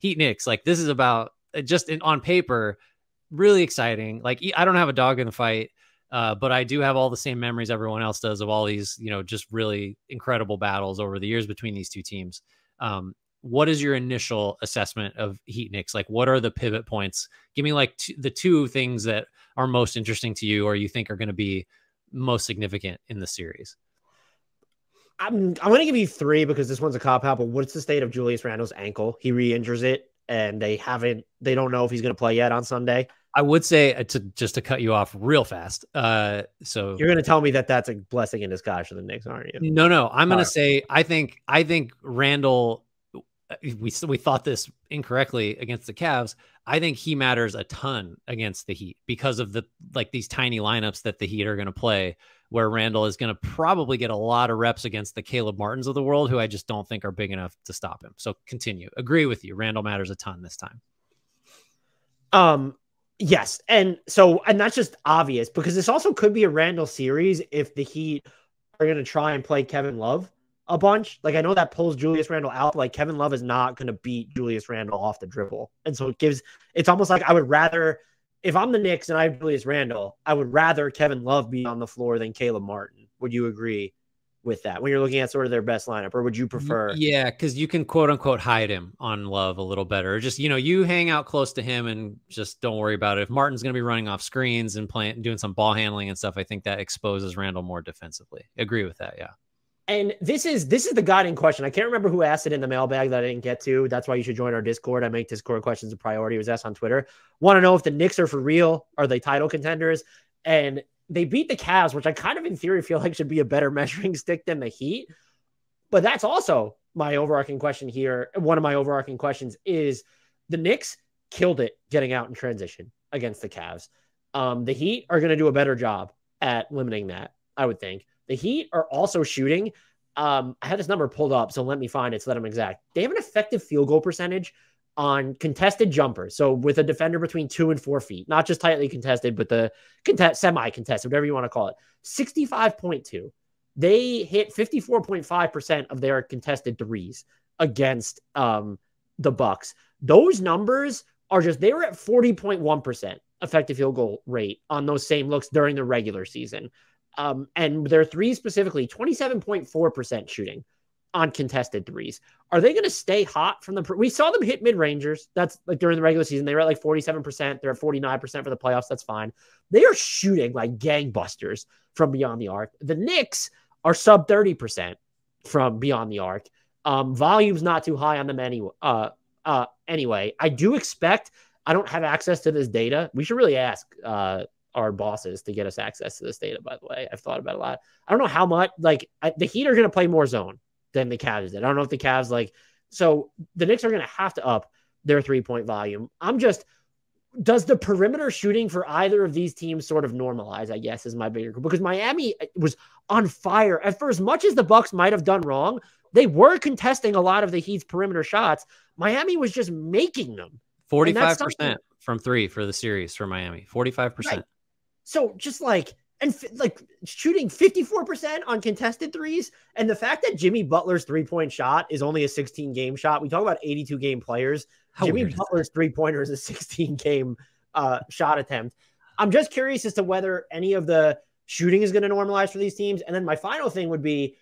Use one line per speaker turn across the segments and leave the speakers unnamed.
Heat Knicks, like this is about on paper, really exciting. Like I don't have a dog in the fight, but I do have all the same memories everyone else does of all these, just really incredible battles over the years between these two teams. What is your initial assessment of Heat Knicks? Like, what are the pivot points? Give me like the two things that are most interesting to you, or you think are going to be most significant in the series.
I'm going to give you three because this one's a cop-out, but what's the state of Julius Randle's ankle? He re-injures it, and they don't know if he's going to play yet on Sunday.
I would say just to cut you off real fast. So
you're going to tell me that that's a blessing in disguise for the Knicks, aren't you?
No. I'm going to say, I think Randle, we thought this incorrectly against the Cavs. I think he matters a ton against the Heat because of these tiny lineups that the Heat are going to play, where Randle is going to probably get a lot of reps against the Caleb Martins of the world, who I just don't think are big enough to stop him. So continue. Agree with you. Randle matters a ton this time.
Yes. And that's just obvious because this also could be a Randle series if the Heat are going to try and play Kevin Love a bunch. Like, I know that pulls Julius Randle out, but like Kevin Love is not going to beat Julius Randle off the dribble. And so it's almost like I would rather, if I'm the Knicks and I have Julius Randle, I would rather Kevin Love be on the floor than Caleb Martin. Would you agree with that when you're looking at sort of their best lineup, or would you prefer?
Yeah, because you can quote unquote hide him on Love a little better. Just, you hang out close to him and just don't worry about it. If Martin's going to be running off screens and doing some ball handling and stuff, I think that exposes Randle more defensively. Agree with that. Yeah.
And this is the guiding question. I can't remember who asked it in the mailbag that I didn't get to. That's why you should join our Discord. I make Discord questions a priority. It was asked on Twitter. Want to know if the Knicks are for real? Are they title contenders? And they beat the Cavs, which I kind of in theory feel like should be a better measuring stick than the Heat. But that's also my overarching question here. One of my overarching questions is the Knicks killed it getting out in transition against the Cavs. The Heat are going to do a better job at limiting that, I would think. The Heat are also shooting. I had this number pulled up, so let me find it so that I'm exact. They have an effective field goal percentage on contested jumpers. So with a defender between 2 and 4 feet, not just tightly contested, but the semi-contested, whatever you want to call it, 65.2. They hit 54.5% of their contested threes against the Bucks. Those numbers are they were at 40.1% effective field goal rate on those same looks during the regular season. And their threes specifically, 27.4% shooting on contested threes. Are they going to stay hot from we saw them hit mid-rangers. That's like during the regular season. They were at like 47%. They're at 49% for the playoffs. That's fine. They are shooting like gangbusters from beyond the arc. The Knicks are sub 30% from beyond the arc. Volume's not too high on them anyway. Anyway, I do expect, I don't have access to this data. We should really ask our bosses to get us access to this data, by the way. I've thought about it a lot. I don't know how much, the Heat are going to play more zone than the Cavs did. I don't know if the Cavs, so the Knicks are going to have to up their 3-point volume. Does the perimeter shooting for either of these teams sort of normalize, I guess, is my bigger, because Miami was on fire. For as much as the Bucks might have done wrong, they were contesting a lot of the Heat's perimeter shots. Miami was just making them.
45% from 3 for the series for Miami. 45%.
Right. So just shooting 54% on contested threes, and the fact that Jimmy Butler's 3-point shot is only a 16-game shot. We talk about 82-game players. Jimmy Butler's 3-pointer is a 16-game shot attempt. I'm just curious as to whether any of the shooting is going to normalize for these teams. And then my final thing would be,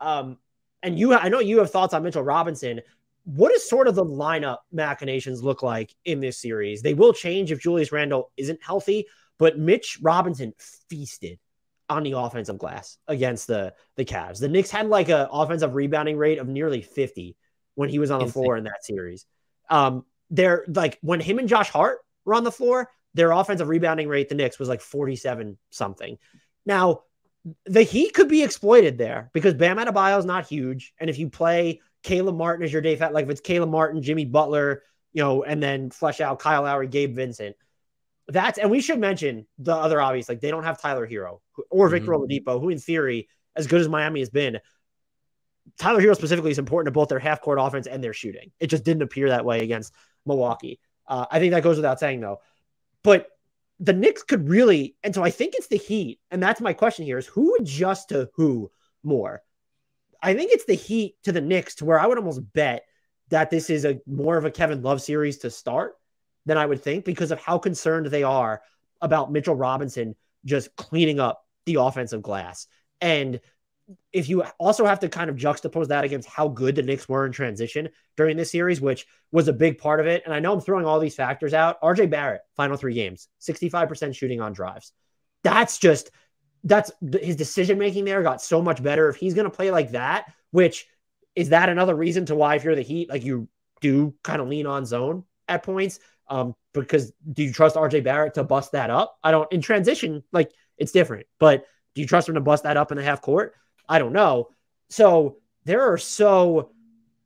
I know you have thoughts on Mitchell Robinson. What does sort of the lineup machinations look like in this series? They will change if Julius Randle isn't healthy, but Mitch Robinson feasted on the offensive glass against the Cavs. The Knicks had an offensive rebounding rate of nearly 50 when he was on the floor in that series. They're when him and Josh Hart were on the floor, their offensive rebounding rate, the Knicks, was 47 something. Now, the Heat could be exploited there because Bam Adebayo is not huge. And if you play Caleb Martin as your day fat, if it's Caleb Martin, Jimmy Butler, and then flesh out Kyle Lowry, Gabe Vincent, and we should mention the other obvious, they don't have Tyler Hero or Victor Oladipo, who in theory, as good as Miami has been, Tyler Hero specifically is important to both their half-court offense and their shooting. It just didn't appear that way against Milwaukee. I think that goes without saying, though. But the Knicks could really, and so I think it's the Heat, and that's my question here, is who adjusts to who more? I think it's the Heat to the Knicks, to where I would almost bet that this is a more of a Kevin Love series to start than I would think, because of how concerned they are about Mitchell Robinson just cleaning up the offensive glass. And if you also have to kind of juxtapose that against how good the Knicks were in transition during this series, which was a big part of it. And I know I'm throwing all these factors out. RJ Barrett, final 3 games, 65% shooting on drives. That's his decision-making there got so much better. If he's going to play like that, which is that another reason to why, if you're the Heat, like, you do kind of lean on zone at points, because do you trust RJ Barrett to bust that up? I don't. In transition, like, it's different, but do you trust him to bust that up in the half court? I don't know. So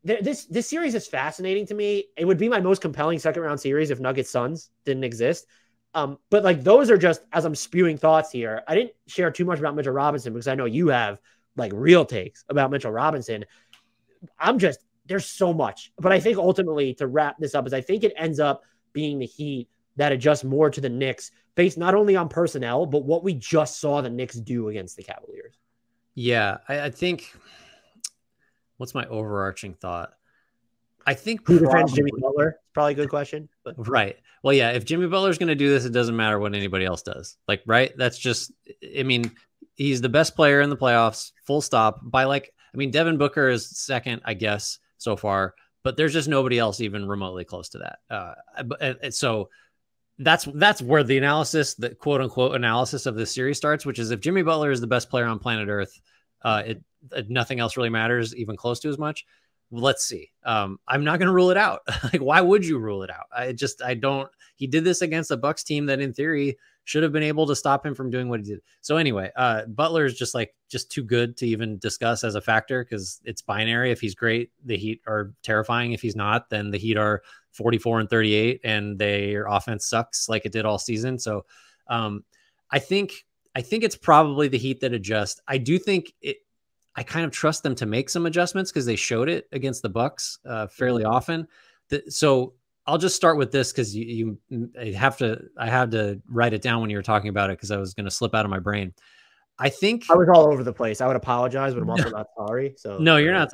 this series is fascinating to me. It would be my most compelling second round series if Nuggets Suns didn't exist. But like, those are just, as I'm spewing thoughts here. I didn't share too much about Mitchell Robinson because I know you have like real takes about Mitchell Robinson. There's so much, but I think ultimately, to wrap this up, is I think it ends up being the Heat that adjust more to the Knicks based not only on personnel, but what we just saw the Knicks do against the Cavaliers.
Yeah, I think, what's my overarching thought? I think
who defends Jimmy Butler? Probably a good question.
But. Right. Well, yeah, if Jimmy Butler's going to do this, it doesn't matter what anybody else does. Like, right? That's just, I mean, he's the best player in the playoffs, full stop. Devin Booker is second, I guess, so far, but there's just nobody else even remotely close to that. So that's where the analysis, the quote unquote analysis of this series starts, which is, if Jimmy Butler is the best player on planet Earth, nothing else really matters even close to as much. Let's see. I'm not going to rule it out. Like, why would you rule it out? I don't. He did this against a Bucks team that, in theory, should have been able to stop him from doing what he did. So anyway, Butler is just too good to even discuss as a factor, because it's binary. If he's great, the Heat are terrifying. If he's not, then the Heat are 44-38, and their offense sucks like it did all season. So I think it's probably the Heat that adjust. I do think I kind of trust them to make some adjustments, because they showed it against the Bucks fairly often. So I'll just start with this, because I had to write it down when you were talking about it, because I was going to slip out of my brain. I think
I was all over the place. I would apologize, but I'm also not sorry. So
no, you're not.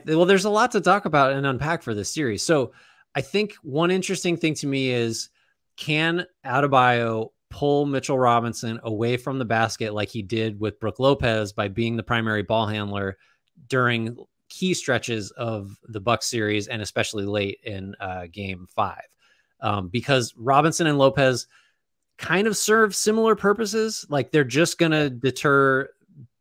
Well, there's a lot to talk about and unpack for this series. So I think one interesting thing to me is, can Adebayo pull Mitchell Robinson away from the basket like he did with Brook Lopez by being the primary ball handler during key stretches of the Bucks series, and especially late in game 5? Because Robinson and Lopez kind of serve similar purposes. Like, they're just going to deter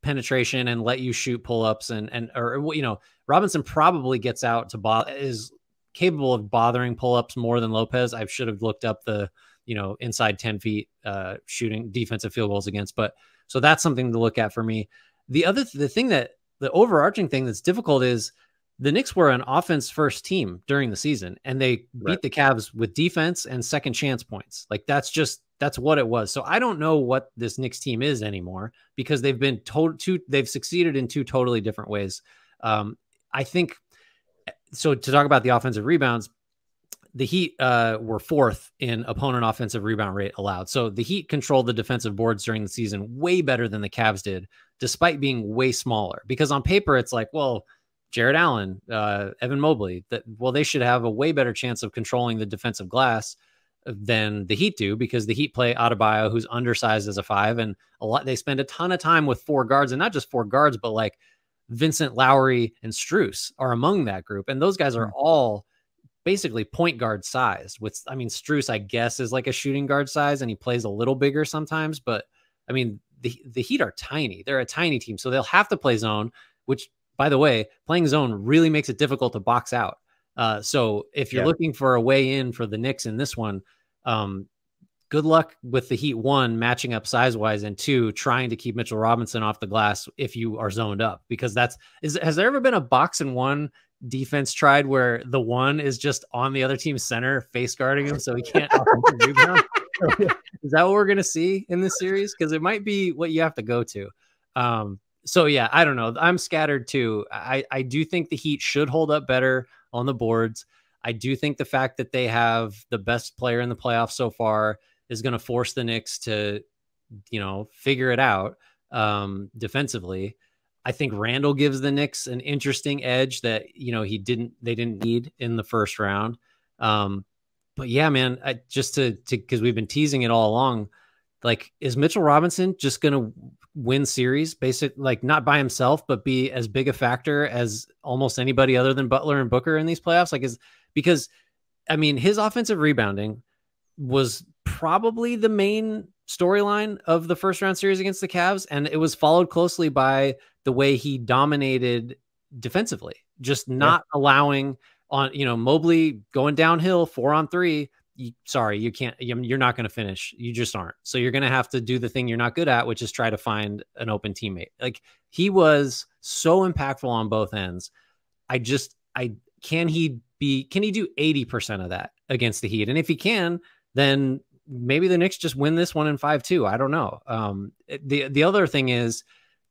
penetration and let you shoot pull-ups, or Robinson probably gets out to is capable of bothering pull-ups more than Lopez. I should have looked up the inside 10 feet shooting defensive field goals against. But so that's something to look at for me. The overarching thing that's difficult is, the Knicks were an offense first team during the season, and they beat the Cavs with defense and second chance points. Like, that's what it was. So I don't know what this Knicks team is anymore, because they've been they've succeeded in 2 totally different ways. I think, so to talk about the offensive rebounds, the Heat were 4th in opponent offensive rebound rate allowed. So the Heat controlled the defensive boards during the season way better than the Cavs did, despite being way smaller. Because on paper, it's like, well, Jared Allen, Evan Mobley, they should have a way better chance of controlling the defensive glass than the Heat do, because the Heat play Adebayo, who's undersized as a 5, and they spend a ton of time with 4 guards, and not just 4 guards, but like Vincent, Lowry, and Strus are among that group. And those guys are all basically point guard size. Strus, I guess, is like a shooting guard size, and he plays a little bigger sometimes, but I mean, the Heat are tiny. They're a tiny team, so they'll have to play zone, which, by the way, playing zone really makes it difficult to box out. So if you're looking for a way in for the Knicks in this one, good luck with the Heat, 1, matching up size-wise, and 2, trying to keep Mitchell Robinson off the glass if you are zoned up, because has there ever been a box and 1 defense tried where the 1 is just on the other team's center face guarding him so he can't rebound? Is that what we're going to see in this series? Because it might be what you have to go to. So yeah, I don't know. I'm scattered too. I do think the Heat should hold up better on the boards. I do think the fact that they have the best player in the playoffs so far is going to force the Knicks to, figure it out defensively. I think Randall gives the Knicks an interesting edge that, they didn't need in the first round. But yeah, man, because we've been teasing it all along. Like, is Mitchell Robinson just going to win series, like not by himself, but be as big a factor as almost anybody other than Butler and Booker in these playoffs? Because his offensive rebounding was probably the main storyline of the first round series against the Cavs. And it was followed closely by the way he dominated defensively, just not allowing Mobley going downhill 4-on-3. You can't, you're not going to finish. You just aren't. So you're going to have to do the thing you're not good at, which is try to find an open teammate. Like, he was so impactful on both ends. Can he do 80% of that against the Heat? And if he can, then maybe the Knicks just win this one in 5 too. I don't know. The other thing is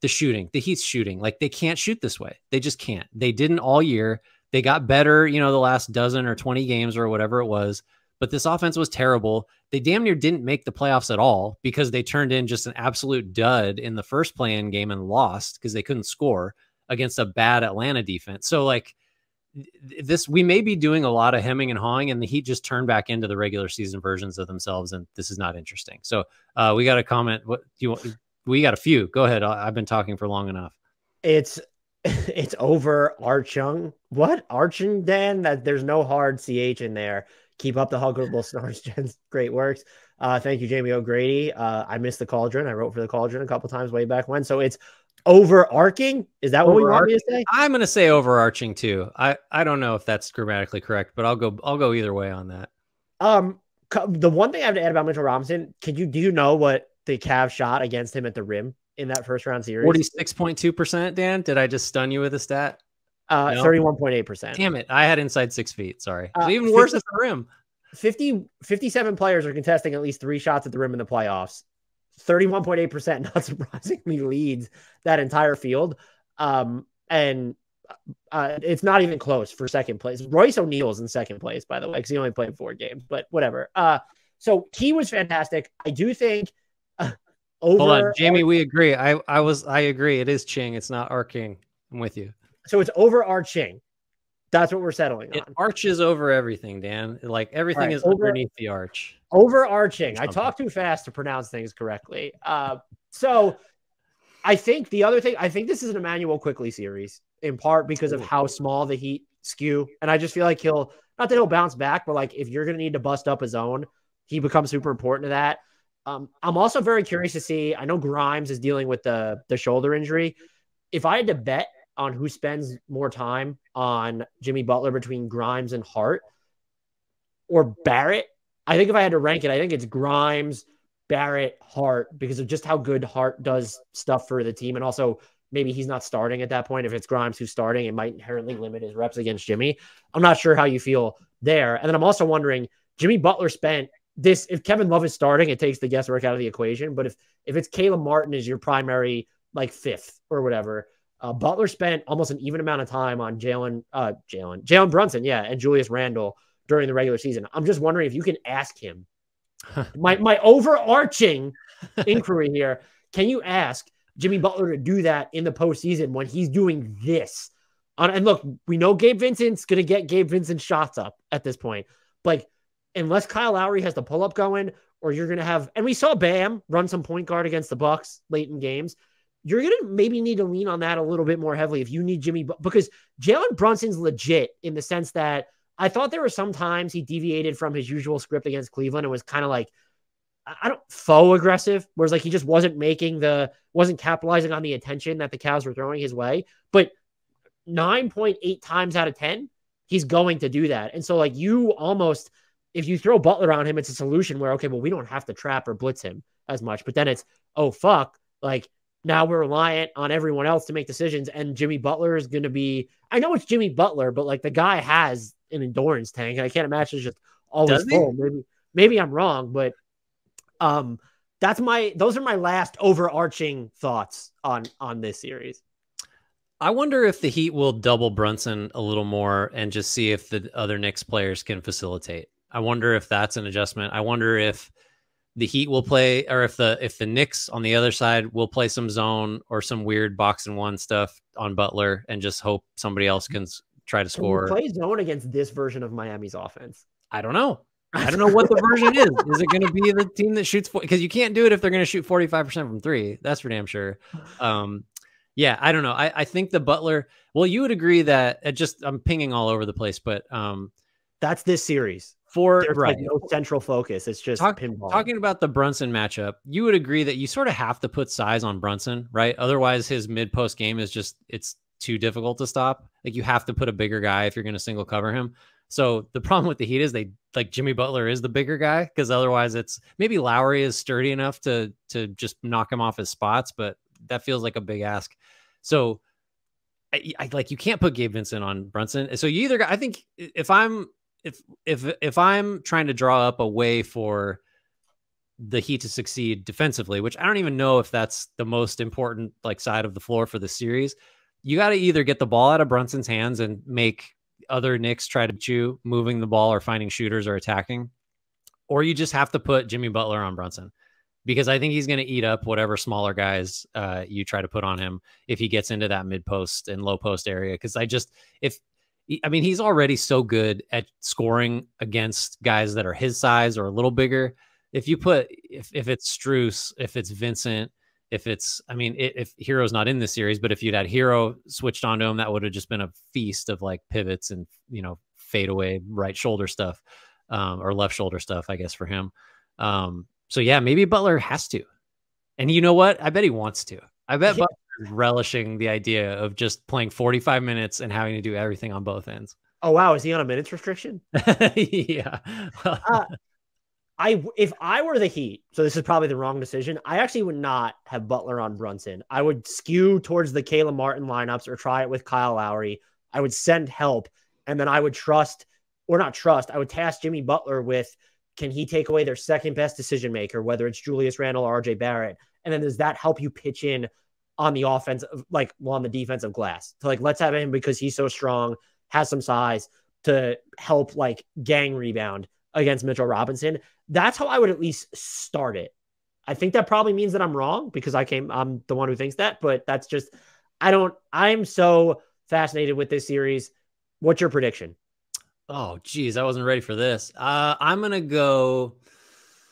the shooting, the Heat's shooting. Like, they can't shoot this way. They just can't. They didn't all year. They got better, the last dozen or 20 games or whatever it was. But this offense was terrible. They damn near didn't make the playoffs at all because they turned in just an absolute dud in the first play-in game and lost because they couldn't score against a bad Atlanta defense. So, like, we may be doing a lot of hemming and hawing, and the Heat just turned back into the regular season versions of themselves, and this is not interesting. So we got a comment. What do you want? We got a few. Go ahead. I've been talking for long enough.
It's overarching. What? Arching, Dan? That there's no hard CH in there. Keep up the huggable snarls, Jens. Great works. Thank you, Jamie O'Grady. I missed the Cauldron. I wrote for the Cauldron a couple times way back when. So it's overarching. Is that what we want me to say?
I'm going to say overarching too. I don't know if that's grammatically correct, but I'll go either way on that.
The one thing I have to add about Mitchell Robinson, do you know what the Cavs shot against him at the rim in that first round series?
46.2%, Dan. Did I just stun you with a stat?
31.8%.
Damn it. I had inside 6 feet. Sorry. Even worse at the rim.
57 players are contesting at least 3 shots at the rim in the playoffs. 31.8%, not surprisingly, leads that entire field. And it's not even close for second place. Royce O'Neal's in second place, by the way, because he only played 4 games, but whatever. So he was fantastic. I do think
Hold on, Jamie, we agree. I agree. It is Ching. It's not arcing. I'm with you.
So it's overarching. That's what we're settling on.
It arches over everything, Dan. Like, everything is underneath the arch.
Overarching. I talk too fast to pronounce things correctly. So I think the other thing, I think this is an Emmanuel Quickley series, in part because of how small the Heat skew. And I just feel like not that he'll bounce back, but like, if you're going to need to bust up a zone, he becomes super important to that. I'm also very curious to see, I know Grimes is dealing with the shoulder injury. If I had to bet on who spends more time on Jimmy Butler between Grimes and Hart or Barrett, I think if I had to rank it, I think it's Grimes, Barrett, Hart, because of just how good Hart does stuff for the team. And also, maybe he's not starting at that point. If it's Grimes who's starting, it might inherently limit his reps against Jimmy. I'm not sure how you feel there. And then I'm also wondering, Jimmy Butler spent this, if Kevin Love is starting, it takes the guesswork out of the equation. But if it's Caleb Martin is your primary, like, 5th or whatever, Butler spent almost an even amount of time on Jalen Brunson, and Julius Randle during the regular season. I'm just wondering if you can ask him. my overarching inquiry here, can you ask Jimmy Butler to do that in the postseason when he's doing this? And look, we know Gabe Vincent's going to get Gabe Vincent shots up at this point. Like, unless Kyle Lowry has the pull-up going, or you're going to have, and we saw Bam run some point guard against the Bucks late in games, you're going to maybe need to lean on that a little bit more heavily if you need Jimmy, because Jalen Brunson's legit in the sense that I thought there were some times he deviated from his usual script against Cleveland and was kind of like, faux aggressive, whereas like he just wasn't capitalizing on the attention that the Cavs were throwing his way. But 9.8 times out of 10, he's going to do that. And so like if you throw Butler on him, it's a solution where, okay, well, we don't have to trap or blitz him as much, but then it's, oh, fuck, like, now we're reliant on everyone else to make decisions. And Jimmy Butler is going to be, I know it's Jimmy Butler, but like the guy has an endurance tank. And I can't imagine it's just always full. Maybe I'm wrong, but those are my last overarching thoughts on this series.
I wonder if the Heat will double Brunson a little more and just see if the other Knicks players can facilitate. I wonder if that's an adjustment. I wonder if the Heat will play, or if the Knicks on the other side will play some zone or some weird box and one stuff on Butler and just hope somebody else can try to score.
Can you play zone against this version of Miami's offense?
I don't know. I don't know what the version is. Is it going to be the team that shoots? Because you can't do it if they're going to shoot 45% from three. That's for damn sure. Yeah, I don't know. I think the Butler. Well, you would agree that I'm pinging all over the place, but
that's this series. There's like no central focus. It's just pinball.
Talking about the Brunson matchup, you would agree that you sort of have to put size on Brunson, right? Otherwise, his mid-post game is it's too difficult to stop. Like you have to put a bigger guy if you're going to single cover him. So the problem with the Heat is Jimmy Butler is the bigger guy, because otherwise it's maybe Lowry is sturdy enough to just knock him off his spots, but that feels like a big ask. So I like, you can't put Gabe Vincent on Brunson. So you either got, I think if I'm trying to draw up a way for the Heat to succeed defensively, which I don't even know if that's the most important like side of the floor for the series, you got to either get the ball out of Brunson's hands and make other Knicks try to chew moving the ball or finding shooters or attacking, or you just have to put Jimmy Butler on Brunson, because I think he's going to eat up whatever smaller guys you try to put on him if he gets into that mid post and low post area. Because he's already so good at scoring against guys that are his size or a little bigger. If you put, if it's Strus, if it's Vincent, if Hero's not in this series, but if you'd had Hero switched onto him, that would have just been a feast of like pivots and, fade away right shoulder stuff, or left shoulder stuff, I guess, for him. So yeah, maybe Butler has to. And you know what? I bet he wants to. I bet Butler is relishing the idea of just playing 45 minutes and having to do everything on both ends.
Oh, wow. Is he on a minutes restriction?
Yeah.
If I were the Heat, so this is probably the wrong decision, I actually would not have Butler on Brunson. I would skew towards the Caleb Martin lineups or try it with Kyle Lowry. I would send help, and then I would I would task Jimmy Butler with, can he take away their second best decision maker, whether it's Julius Randle or RJ Barrett? And then does that help you pitch in on the offensive, on the defensive glass? So let's have him, because he's so strong, has some size, to help gang rebound against Mitchell Robinson. That's how I would at least start it. I think that probably means that I'm wrong, because I'm the one who thinks that, but that's just, I'm so fascinated with this series. What's your prediction?
Oh, geez, I wasn't ready for this. I'm going to go.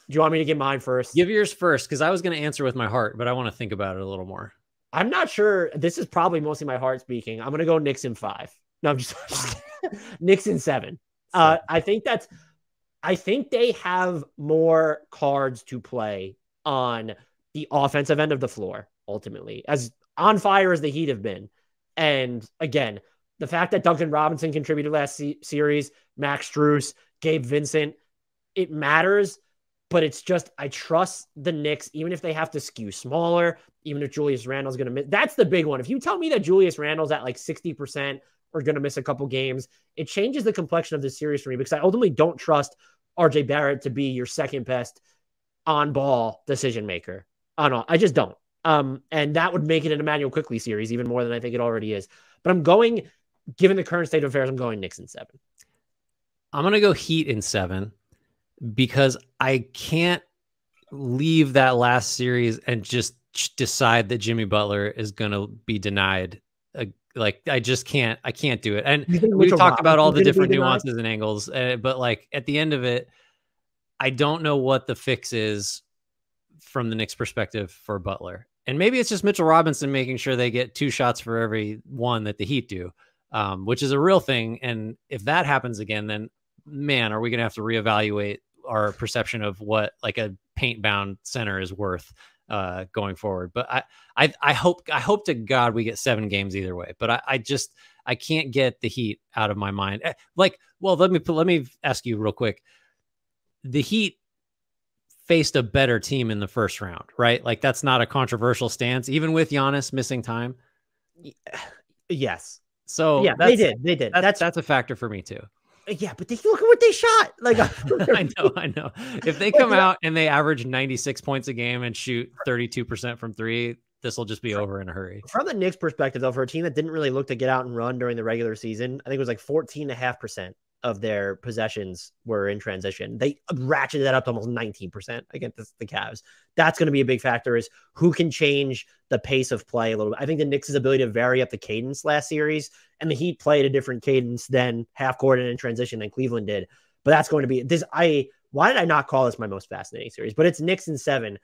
Do you want me to give mine first?
Give yours first, because I was going to answer with my heart, but I want to think about it a little more.
I'm not sure. This is probably mostly my heart speaking. I'm going to go Knicks in 5. No, I'm just Knicks in 7. I think they have more cards to play on the offensive end of the floor, ultimately, as on fire as the Heat have been. And again, the fact that Duncan Robinson contributed last series, Max Strus, Gabe Vincent, it matters, but it's just, I trust the Knicks, even if they have to skew smaller, even if Julius Randle's going to miss. That's the big one. If you tell me that Julius Randle's at 60% or going to miss a couple games, it changes the complexion of this series for me, because I ultimately don't trust RJ Barrett to be your second best on ball decision maker. I just don't. And that would make it an Emmanuel Quickley series even more than I think it already is. But given the current state of affairs, I'm going Knicks in 7.
I'm going to go Heat in 7, because I can't leave that last series and just decide that Jimmy Butler is going to be denied. I just can't. I can't do it. And we talked about all the different nuances and angles, but at the end of it, I don't know what the fix is from the Knicks' perspective for Butler. And maybe it's just Mitchell Robinson making sure they get 2 shots for every one that the Heat do, which is a real thing. And if that happens again, then man, are we going to have to reevaluate our perception of what a paint bound center is worth going forward. But I hope to God we get 7 games either way, but I can't get the Heat out of my mind. Let me ask you real quick. The Heat faced a better team in the first round, right? That's not a controversial stance, even with Giannis missing time.
Yes.
So
yeah, they did.
That's a factor for me too.
Yeah, but look at what they shot.
I know. If they come out and they average 96 points a game and shoot 32% from 3, this will just be over in a hurry.
From the Knicks' perspective, though, for a team that didn't really look to get out and run during the regular season, I think it was 14.5%. of their possessions were in transition. They ratcheted that up to almost 19% against the Cavs. That's going to be a big factor, is who can change the pace of play a little bit. I think the Knicks' ability to vary up the cadence last series, and the Heat played a different cadence than half court and in transition than Cleveland did. But that's going to be this. Why did I not call this my most fascinating series? But it's Knicks in 7.